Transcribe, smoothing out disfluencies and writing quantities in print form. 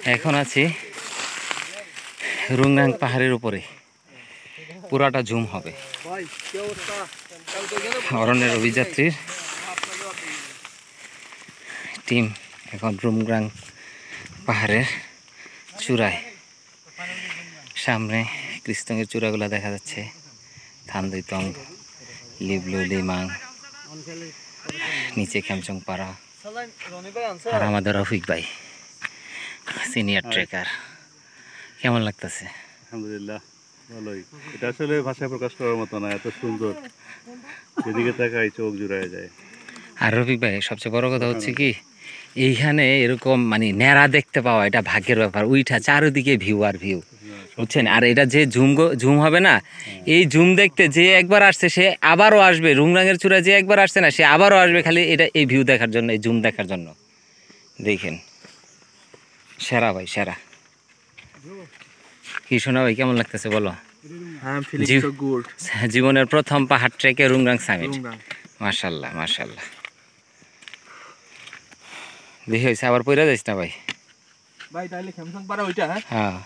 এখন আছি রুংরাং পাহাড়ের উপরে, পুরাটা জুম হবে। অরণ্যের অভিযাত্রীর টিম এখন রুংরাং পাহাড়ের চূড়ায়। সামনে কৃষ্ণের চূড়াগুলো দেখা যাচ্ছে, থানদুইতং, লিবলু, লিমাং, নিচে খেমচং পাড়া। আর আমাদের রফিক ভাই সিনিয়র ট্রেকার। কেমন লাগতেছে? আলহামদুলিল্লাহ, ভালোই। এটা আসলে ভাষায় প্রকাশ করার মতো না, এত সুন্দর, যেদিকে তাকাই চোখ জুড়ায় যায়। আর রফিক ভাই সবচেয়ে বড় কথা হচ্ছে কি, এইখানে এরকম মানে ন্যাড়া দেখতে পাওয়া এটা ভাগ্যের ব্যাপার। উইঠা চারিদিকে ভিউ আর ভিউ, বুঝছেন? আর এটা যে জুম হবে না, এই জুম দেখতে যে একবার আসছে সে আবারও আসবে। রুংরাঙের চূড়া যে একবার আসছে না, সে আবারও আসবে খালি এটা এই ভিউ দেখার জন্য, এই জুম দেখার জন্য। দেখেন, সেরা ভাই সেরা। কি শোনা ভাই, কেমন লাগতেছে বলো? জীবনের প্রথম পাহাড় ট্রেকে রুংরাং সামিট। মাশাআল্লাহ মাশাআল্লাহ। দেখি হয়েছে, আবার পয়রা যাইস না ভাই। ভাই তাহলে খেমসং পাড়া ওইটা? হ্যাঁ।